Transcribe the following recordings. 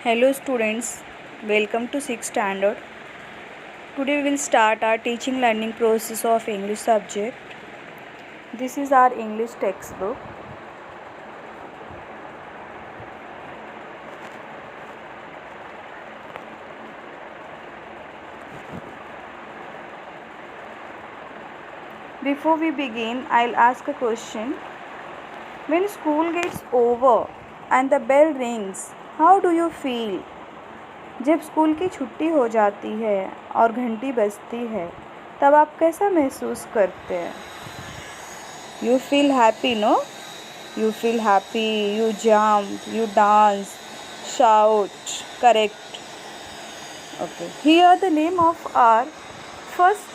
Hello students, welcome to 6th standard. Today we will start our teaching learning process of English subject. This is our English textbook. Before we begin, I'll ask a question. When school gets over and the bell rings, how do you feel? जब school की छुट्टी हो जाती है और घंटी बजती है तब आप कैसा महसूस करते हैं? You feel happy, no? You feel happy, you jump, you dance, shout, correct. Okay. Here the name of our first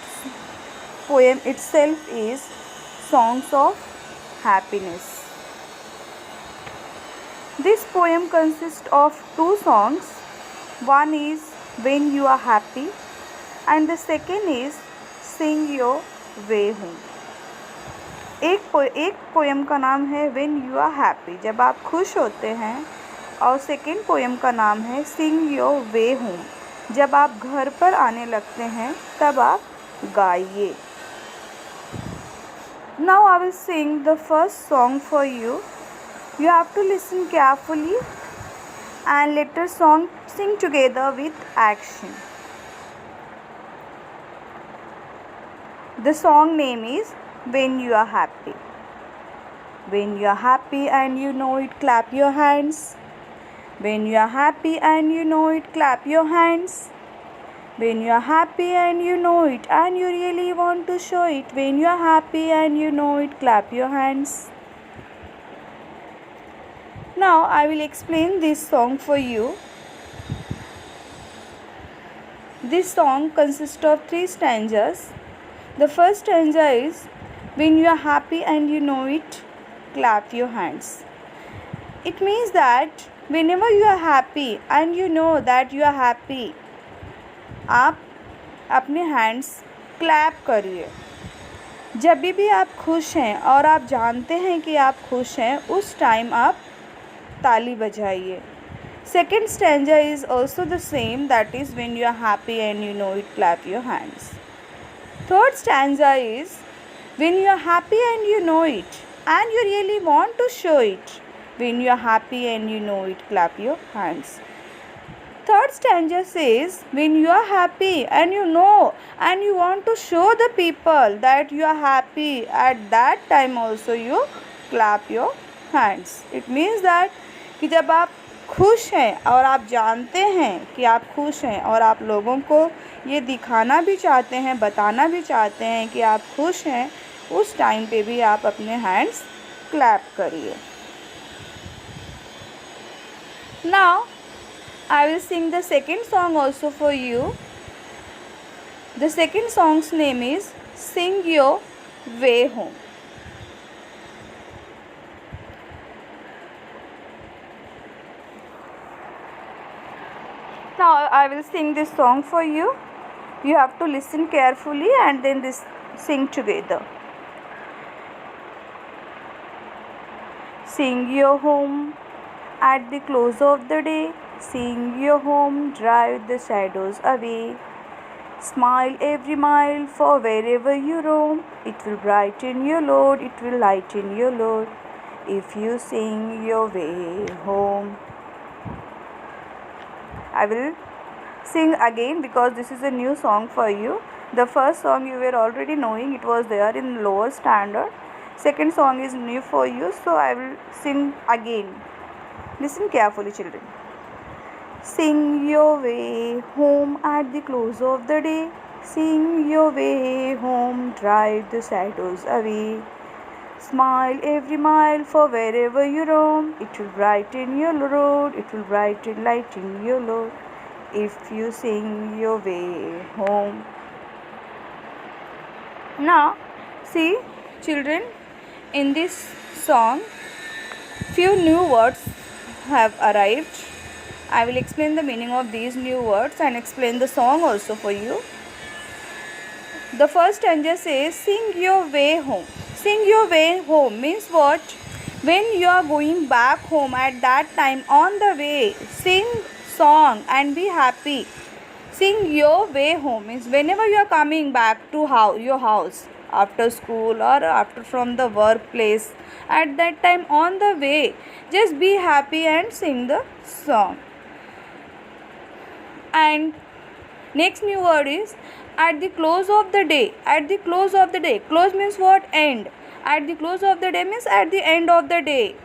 poem itself is Songs of Happiness. This poem consists of two songs. One is When You Are Happy and the second is Sing Your Way Home. एक poem का नाम है When You Are Happy, जब आप खुश होते हैं, और सेकेंड पोएम का नाम है Sing Your Way Home, जब आप घर पर आने लगते हैं तब आप गाइए. Now I will sing the first song for you. You have to listen carefully and let the song sing together with action. The song name is When You Are Happy. When you are happy and you know it, clap your hands. When you are happy and you know it, clap your hands. When you are happy and you know it and you really want to show it, when you are happy and you know it, clap your hands. Now I will explain this song for you. This song consists of 3 stanzas. The first stanza is When you are happy and you know it, clap your hands. It means that whenever you are happy and you know that you are happy, आप अपने hands clap करिए. जब भी आप खुश हैं और आप जानते हैं कि आप खुश हैं, उस टाइम आप ताली बजाइए. Second stanza is also the same, that is when you are happy and you know it, clap your hands. Third stanza is when you are happy and you know it and you really want to show it, when you are happy and you know it, clap your hands. Third stanza says when you are happy and you know and you want to show the people that you are happy, at that time also you clap your hands. It means that कि जब आप खुश हैं और आप जानते हैं कि आप खुश हैं और आप लोगों को ये दिखाना भी चाहते हैं, बताना भी चाहते हैं कि आप खुश हैं, उस टाइम पे भी आप अपने हैंड्स क्लैप करिए. Now I will sing the second song also for you. The second song's name is Sing Your Way Home. Now I will sing this song for you. You have to listen carefully and then sing together. Sing your home at the close of the day. Sing your home, drive the shadows away. Smile every mile, for wherever you roam, it will brighten your load, it will lighten your load, if you sing your way home. I will sing again because this is a new song for you. The first song you were already knowing, it was there in lower standard. Second song is new for you, so I will sing again. Listen carefully, children. Sing your way home at the close of the day. Sing your way home, drive the shadows away. Smile every mile, for wherever you roam, it will brighten your road, it will lighten your load, if you sing your way home. Now, see, children, in this song, few new words have arrived. I will explain the meaning of these new words and explain the song also for you. The first stanza says, Sing your way home. Sing your way home means what? When you are going back home, at that time on the way, sing song and be happy. Sing your way home means whenever you are coming back to your house after school or after from the workplace, at that time on the way, just be happy and sing the song. And next new word is at the close of the day. At the close of the day. Close means what? End. At the close of the day means at the end of the day.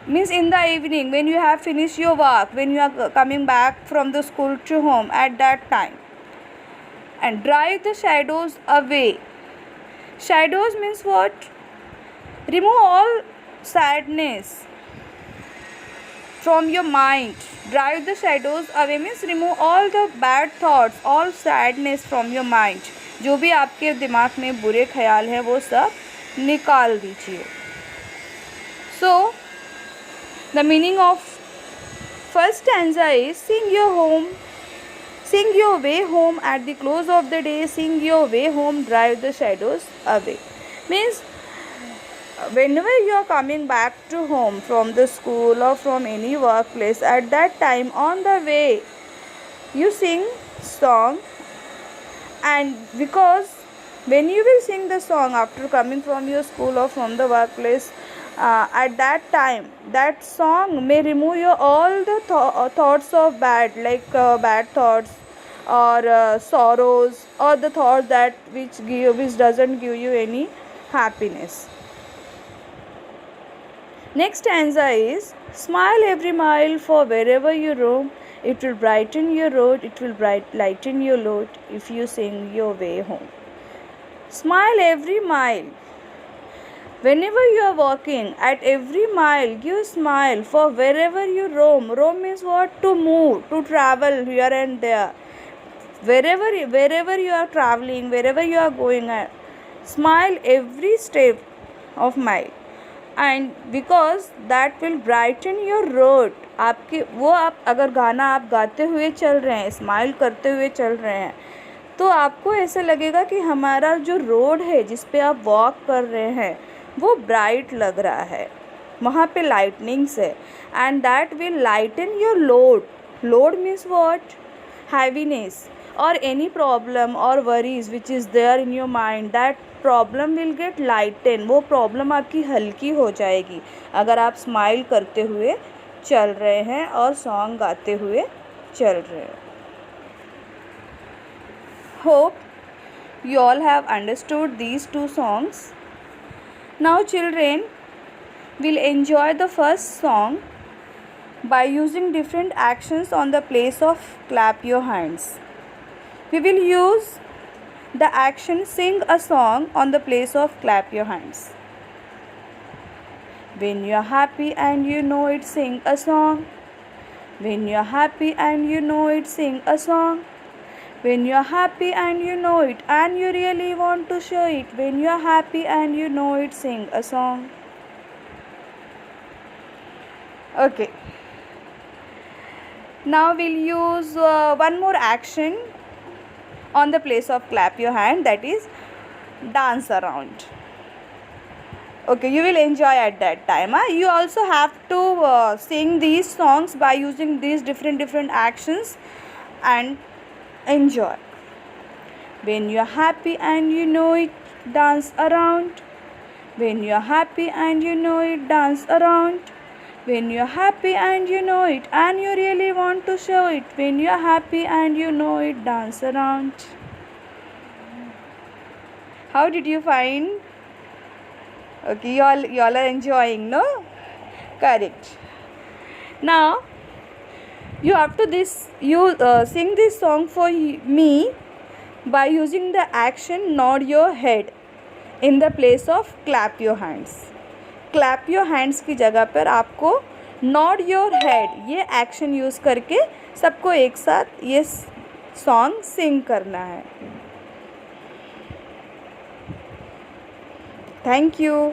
Means in the evening when you have finished your work, when you are coming back from the school to home, at that time. And drive the shadows away. Shadows means what? Remove all sadness from your mind. Drive the shadows away means remove all the bad thoughts, all sadness from your mind. जो भी आपके दिमाग में बुरे ख्याल हैं वो सब निकाल दीजिए. So the meaning of first stanza is sing your way home at the close of the day, sing your way home, drive the shadows away. Means whenever you are coming back to home from the school or from any workplace, at that time on the way you sing song. And because when you will sing the song after coming from your school or from the workplace, at that time that song may remove your all the thoughts of bad, like bad thoughts or sorrows, or the thoughts that which doesn't give you any happiness. Next stanza is smile every mile, for wherever you roam, it will brighten your road, it will lighten your load if you sing your way home. Smile every mile. Whenever you are walking, at every mile you smile, for wherever you roam. Roam means what? To move, to travel here and there. Wherever you are traveling, wherever you are going, smile every step of mile. And because that will brighten your road. आपके वो आप अगर गाना आप गाते हुए चल रहे हैं, स्माइल करते हुए चल रहे हैं, तो आपको ऐसा लगेगा कि हमारा जो रोड है जिस पे आप वॉक कर रहे हैं वो ब्राइट लग रहा है, वहाँ पे लाइटनिंग्स है. And that will lighten your load. Load means what? Heaviness or any problem or worries which is there in your mind, that problem will get lightened. वो problem आपकी हल्की हो जाएगी अगर आप स्माइल करते हुए चल रहे हैं और सॉन्ग गाते हुए चल रहे हैं. Hope you all have understood these two songs. Now children will enjoy the first song by using different actions on the place of clap your hands. We will use the action sing a song on the place of clap your hands. When you are happy and you know it, sing a song. When you are happy and you know it, sing a song. When you are happy and you know it and you really want to show it, when you are happy and you know it, sing a song. Okay. Now we'll use one more action on the place of clap your hand, that is dance around. Okay, you will enjoy at that time. You also have to sing these songs by using these different actions and enjoy. When you are happy and you know it, dance around. When you are happy and you know it, dance around. When you are happy and you know it and you really want to show it, when you are happy and you know it, dance around. How did you find? Okay, you all are enjoying, no? Correct. Now you have to sing this song for me by using the action nod your head in the place of clap your hands. Clap your hands की जगह पर आपको Nord your head ये action use करके सबको एक साथ ये सॉन्ग सिंग करना है. Thank you.